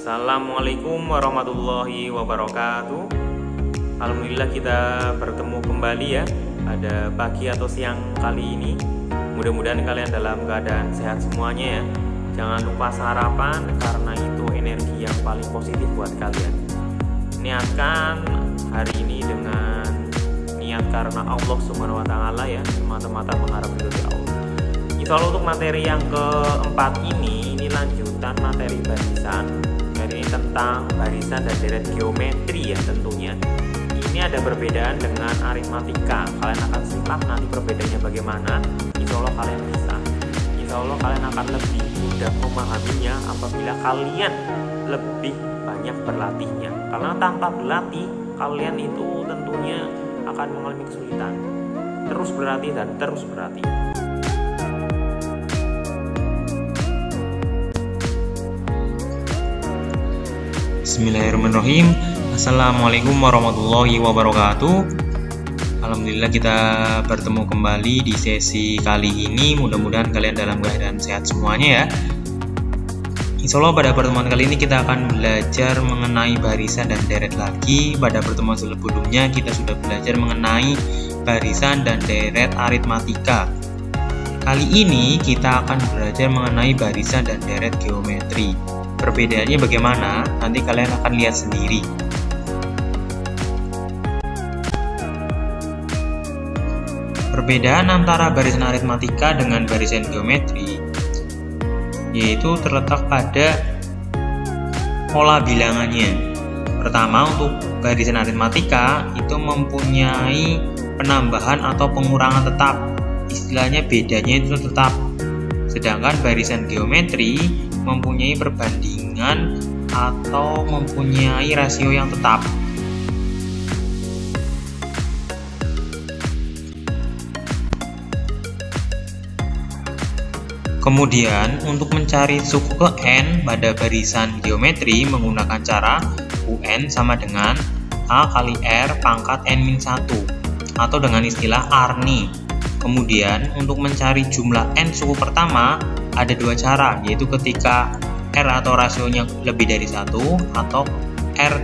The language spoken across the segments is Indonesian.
Assalamualaikum warahmatullahi wabarakatuh. Alhamdulillah kita bertemu kembali ya pada pagi atau siang kali ini. Mudah-mudahan kalian dalam keadaan sehat semuanya ya. Jangan lupa sarapan karena itu energi yang paling positif buat kalian. Niatkan hari ini dengan niat karena Allah Subhanahu wa taala ya, semata-mata mengharap ridho Allah. Insya Allah untuk materi yang keempat ini lanjutan materi barisan. Ini tentang barisan dan deret geometri ya tentunya. Ini ada perbedaan dengan aritmatika. Kalian akan simak nanti perbedaannya bagaimana. Insya Allah kalian bisa. Insya Allah kalian akan lebih mudah memahaminya apabila kalian lebih banyak berlatihnya. Karena tanpa berlatih kalian itu tentunya akan mengalami kesulitan. Terus berlatih dan terus berlatih. Bismillahirrahmanirrahim. Assalamualaikum warahmatullahi wabarakatuh. Alhamdulillah kita bertemu kembali di sesi kali ini. Mudah-mudahan kalian dalam keadaan sehat semuanya ya. Insya Allah pada pertemuan kali ini kita akan belajar mengenai barisan dan deret lagi. Pada pertemuan sebelumnya kita sudah belajar mengenai barisan dan deret aritmatika. Kali ini kita akan belajar mengenai barisan dan deret geometri. Perbedaannya bagaimana? Nanti kalian akan lihat sendiri. Perbedaan antara barisan aritmatika dengan barisan geometri yaitu terletak pada pola bilangannya. Pertama, untuk barisan aritmatika itu mempunyai penambahan atau pengurangan tetap. Istilahnya bedanya itu tetap. Sedangkan barisan geometri mempunyai perbandingan atau mempunyai rasio yang tetap. Kemudian untuk mencari suku ke n pada barisan geometri menggunakan cara UN sama dengan A kali R pangkat n-1 atau dengan istilah Arni. Kemudian untuk mencari jumlah n suku pertama ada dua cara, yaitu ketika R atau rasionya lebih dari 1 atau R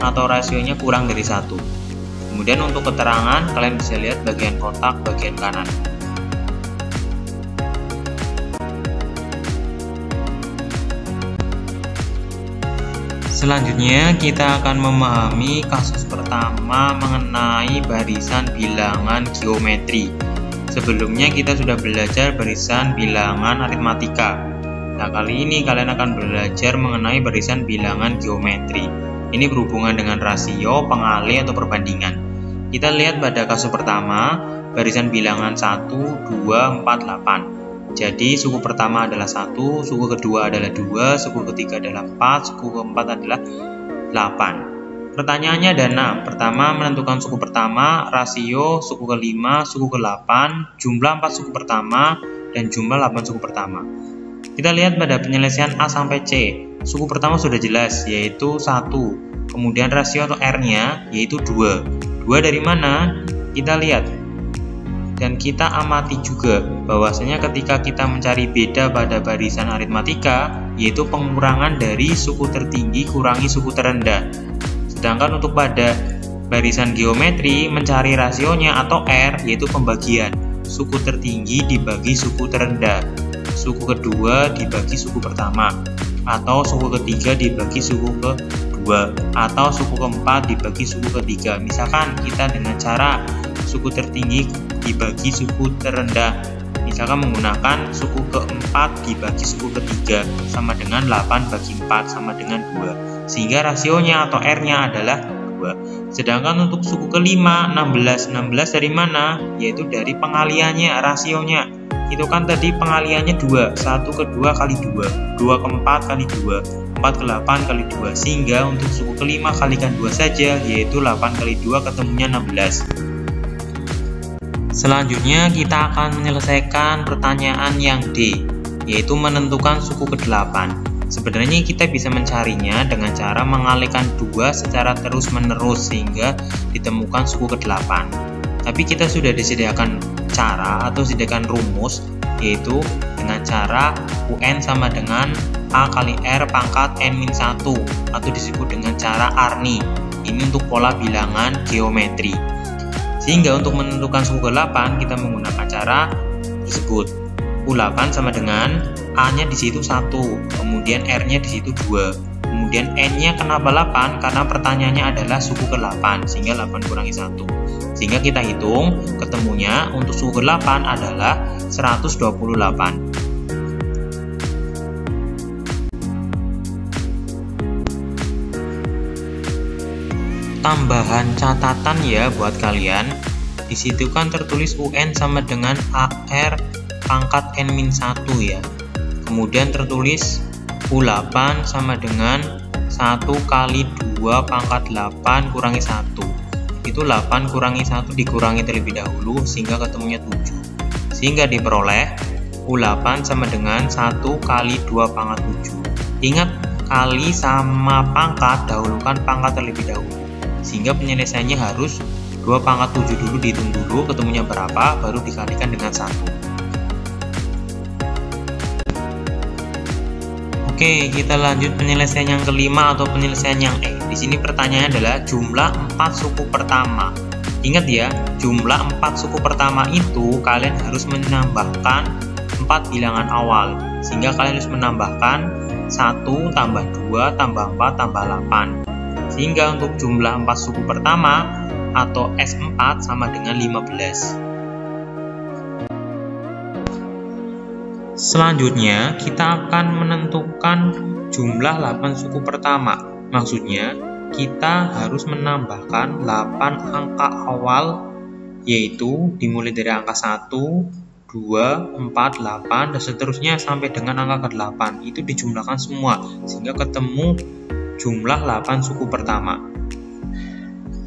atau rasionya kurang dari 1. Kemudian untuk keterangan kalian bisa lihat bagian kotak bagian kanan. Selanjutnya kita akan memahami kasus pertama mengenai barisan bilangan geometri. Sebelumnya kita sudah belajar barisan bilangan aritmatika. Nah, kali ini kalian akan belajar mengenai barisan bilangan geometri. Ini berhubungan dengan rasio, pengali, atau perbandingan. Kita lihat pada kasus pertama, barisan bilangan 1, 2, 4, 8. Jadi, suku pertama adalah 1, suku kedua adalah 2, suku ketiga adalah 4, suku keempat adalah 8. Pertanyaannya ada 6. Pertama, menentukan suku pertama, rasio, suku ke-5, suku ke-8, jumlah 4 suku pertama, dan jumlah 8 suku pertama. Kita lihat pada penyelesaian A sampai C. Suku pertama sudah jelas, yaitu 1. Kemudian rasio atau R-nya, yaitu 2. 2 dari mana? Kita lihat. Dan kita amati juga bahwasanya ketika kita mencari beda pada barisan aritmatika, yaitu pengurangan dari suku tertinggi kurangi suku terendah. Sedangkan untuk pada barisan geometri mencari rasionya atau R yaitu pembagian suku tertinggi dibagi suku terendah, suku kedua dibagi suku pertama, atau suku ketiga dibagi suku kedua, atau suku keempat dibagi suku ketiga. Misalkan kita dengan cara suku tertinggi dibagi suku terendah, misalkan menggunakan suku keempat dibagi suku ketiga sama dengan 8 bagi 4 sama dengan 2. Sehingga rasionya atau R-nya adalah 2. Sedangkan untuk suku kelima 16 dari mana? Yaitu dari pengaliannya, rasionya. Itu kan tadi pengaliannya 2, 1 ke 2 kali 2, 2 ke 4 kali 2, 4 ke 8 kali 2. Sehingga untuk suku kelima kalikan 2 saja, yaitu 8 kali 2 ketemunya 16. Selanjutnya kita akan menyelesaikan pertanyaan yang D, yaitu menentukan suku ke-8. Sebenarnya kita bisa mencarinya dengan cara mengalihkan 2 secara terus-menerus sehingga ditemukan suku ke-8. Tapi kita sudah disediakan cara atau disediakan rumus, yaitu dengan cara UN sama dengan A kali R pangkat N-1 atau disebut dengan cara Arni. Ini untuk pola bilangan geometri. Sehingga untuk menentukan suku ke-8 kita menggunakan cara tersebut. U8 sama dengan A-nya di situ 1, kemudian R-nya di situ 2. Kemudian N-nya kenapa 8? Karena pertanyaannya adalah suku ke-8, sehingga 8 kurangi 1. Sehingga kita hitung, ketemunya untuk suku ke-8 adalah 128. Tambahan catatan ya buat kalian. Di situ kan tertulis UN sama dengan AR pangkat N-1 ya. Kemudian tertulis U8 sama dengan 1 kali 2 pangkat 8 kurangi 1. Itu 8 kurangi 1 dikurangi terlebih dahulu sehingga ketemunya 7. Sehingga diperoleh U8 sama dengan 1 kali 2 pangkat 7. Ingat, kali sama pangkat, dahulukan pangkat terlebih dahulu. Sehingga penyelesaiannya harus 2 pangkat 7 dulu, dihitung dulu ketemunya berapa, baru dikalikan dengan 1. Oke, kita lanjut penyelesaian yang kelima atau penyelesaian yang E. Di sini pertanyaannya adalah jumlah 4 suku pertama. Ingat ya, jumlah 4 suku pertama itu kalian harus menambahkan 4 bilangan awal. Sehingga kalian harus menambahkan 1 tambah 2 tambah 4 tambah 8. Sehingga untuk jumlah 4 suku pertama atau S4 sama dengan 15. Selanjutnya kita akan menentukan jumlah 8 suku pertama. Maksudnya kita harus menambahkan 8 angka awal, yaitu dimulai dari angka 1, 2, 4, 8 dan seterusnya sampai dengan angka ke-8. Itu dijumlahkan semua sehingga ketemu jumlah 8 suku pertama.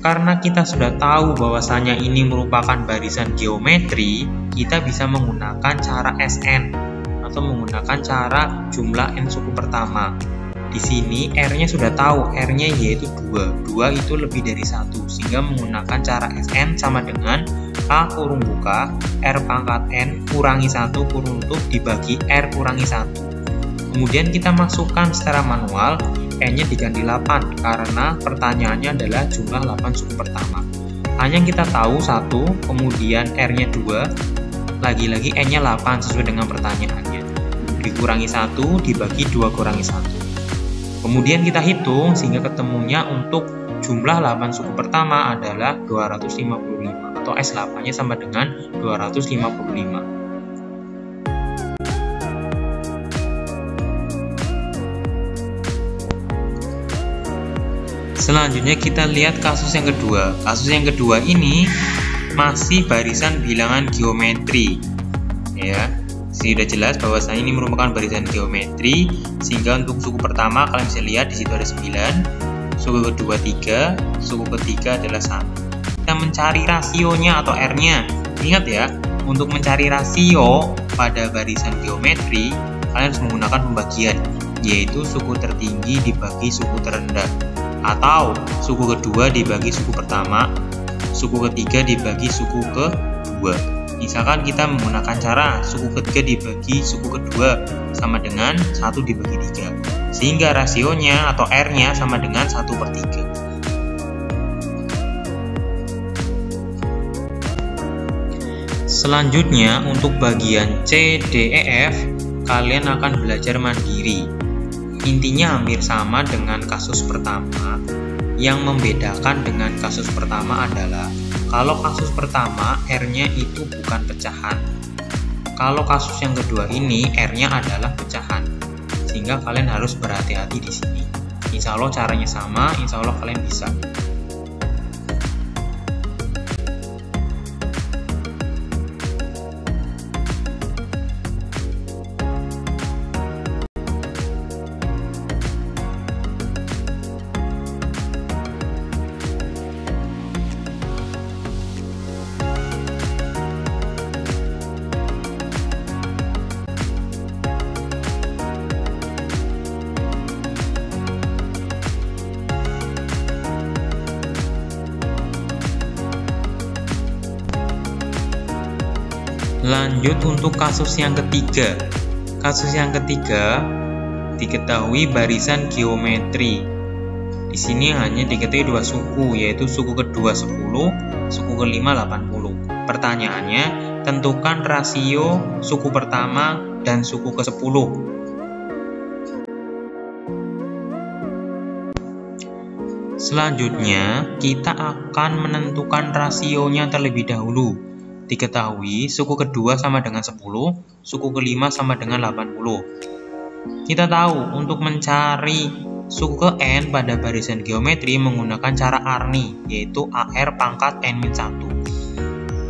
Karena kita sudah tahu bahwasanya ini merupakan barisan geometri, kita bisa menggunakan cara SN atau menggunakan cara jumlah N suku pertama. Di sini R-nya sudah tahu, R-nya yaitu 2. 2 itu lebih dari 1, sehingga menggunakan cara SN sama dengan A kurung buka R pangkat N kurangi 1 kurung tutup dibagi R kurangi 1. Kemudian kita masukkan secara manual, N-nya diganti 8 karena pertanyaannya adalah jumlah 8 suku pertama. Hanya kita tahu 1, kemudian R-nya 2, lagi-lagi N-nya 8 sesuai dengan pertanyaannya. Dikurangi 1 dibagi 2 kurangi 1. Kemudian kita hitung sehingga ketemunya untuk jumlah 8 suku pertama adalah 255 atau S8-nya sama dengan 255. Selanjutnya kita lihat kasus yang kedua. Kasus yang kedua ini masih barisan bilangan geometri. Ya, sudah jelas bahwasanya ini merupakan barisan geometri, sehingga untuk suku pertama kalian bisa lihat di situ ada 9, suku kedua 3, suku ketiga adalah 1. Kita mencari rasionya atau R-nya. Ingat ya, untuk mencari rasio pada barisan geometri, kalian harus menggunakan pembagian, yaitu suku tertinggi dibagi suku terendah. Atau suku kedua dibagi suku pertama, suku ketiga dibagi suku kedua. Misalkan kita menggunakan cara suku ketiga dibagi suku kedua sama dengan 1 dibagi 3, sehingga rasionya atau R-nya sama dengan 1/3. Selanjutnya untuk bagian C, D, E, F kalian akan belajar mandiri. Intinya hampir sama dengan kasus pertama. Yang membedakan dengan kasus pertama adalah kalau kasus pertama R-nya itu bukan pecahan. Kalau kasus yang kedua ini R-nya adalah pecahan. Sehingga kalian harus berhati-hati di sini. Insya Allah caranya sama, insya Allah kalian bisa. Lanjut untuk kasus yang ketiga. Kasus yang ketiga diketahui barisan geometri. Di sini hanya diketahui dua suku, yaitu suku kedua 10, suku kelima 80. Pertanyaannya, tentukan rasio suku pertama dan suku ke-10. Selanjutnya, kita akan menentukan rasionya terlebih dahulu. Diketahui suku kedua sama dengan 10, suku kelima sama dengan 80. Kita tahu untuk mencari suku ke N pada barisan geometri menggunakan cara Arni, yaitu AR pangkat N-1.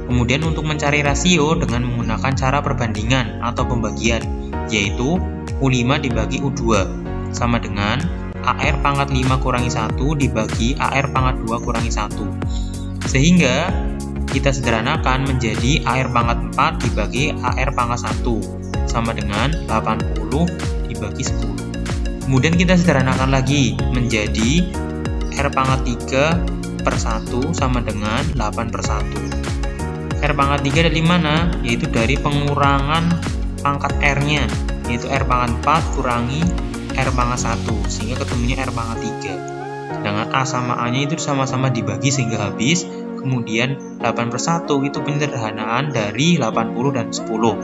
Kemudian untuk mencari rasio dengan menggunakan cara perbandingan atau pembagian, yaitu U5 dibagi U2 sama dengan AR pangkat 5 kurangi 1 dibagi AR pangkat 2 kurangi 1. Sehingga kita sederhanakan menjadi AR pangkat 4 dibagi AR pangkat 1 sama dengan 80 dibagi 10. Kemudian kita sederhanakan lagi menjadi R pangkat 3 per 1 sama dengan 8 per 1. R pangkat 3 dari mana? Yaitu dari pengurangan pangkat R-nya, yaitu R pangkat 4 kurangi R pangkat 1, sehingga ketemunya R pangkat 3. Sedangkan A sama A-nya itu sama-sama dibagi sehingga habis. Kemudian 8 per 1 itu penyederhanaan dari 80 dan 10.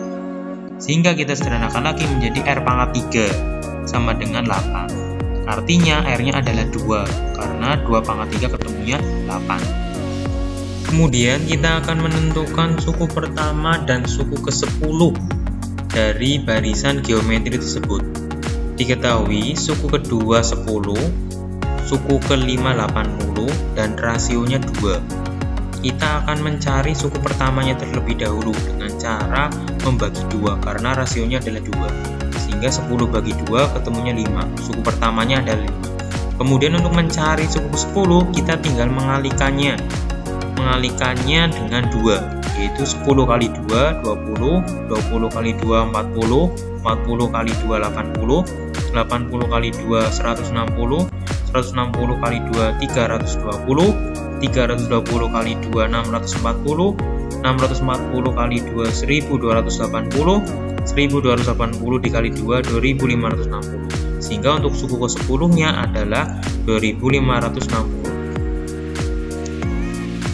Sehingga kita sederhanakan lagi menjadi R pangkat 3 sama dengan 8. Artinya R-nya adalah 2, karena 2 pangkat 3 ketemunya 8. Kemudian kita akan menentukan suku pertama dan suku ke-10 dari barisan geometri tersebut. Diketahui suku kedua 10, suku kelima 80, dan rasionya 2. Kita akan mencari suku pertamanya terlebih dahulu dengan cara membagi 2 karena rasionya adalah 2. Sehingga 10 bagi 2 ketemunya 5. Suku pertamanya adalah 5. Kemudian untuk mencari suku ke-10 kita tinggal mengalikannya dengan 2, yaitu 10 kali 2 20, 20 kali 2 40, 40 kali 2 80, 80 kali 2 160, 160 kali 2 320, 320 kali 2 640, 640 kali 2 1280, 1280 dikali 2 2560. Sehingga untuk suku ke-10-nya adalah 2560.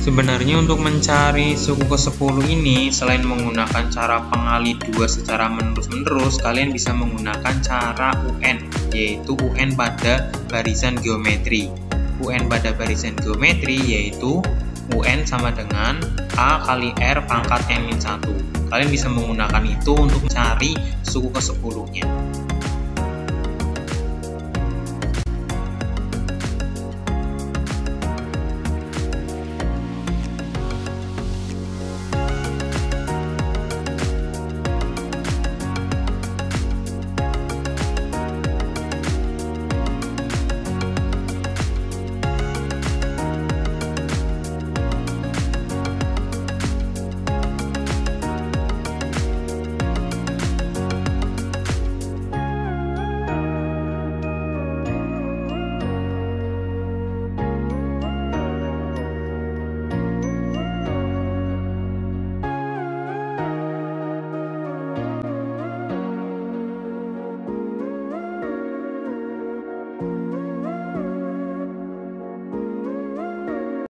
Sebenarnya untuk mencari suku ke-10 ini, selain menggunakan cara pengali 2 secara menerus-menerus, kalian bisa menggunakan cara UN, yaitu UN pada barisan geometri. UN pada barisan geometri yaitu UN sama dengan A kali R pangkat N-1. Kalian bisa menggunakan itu untuk mencari suku ke-10-nya.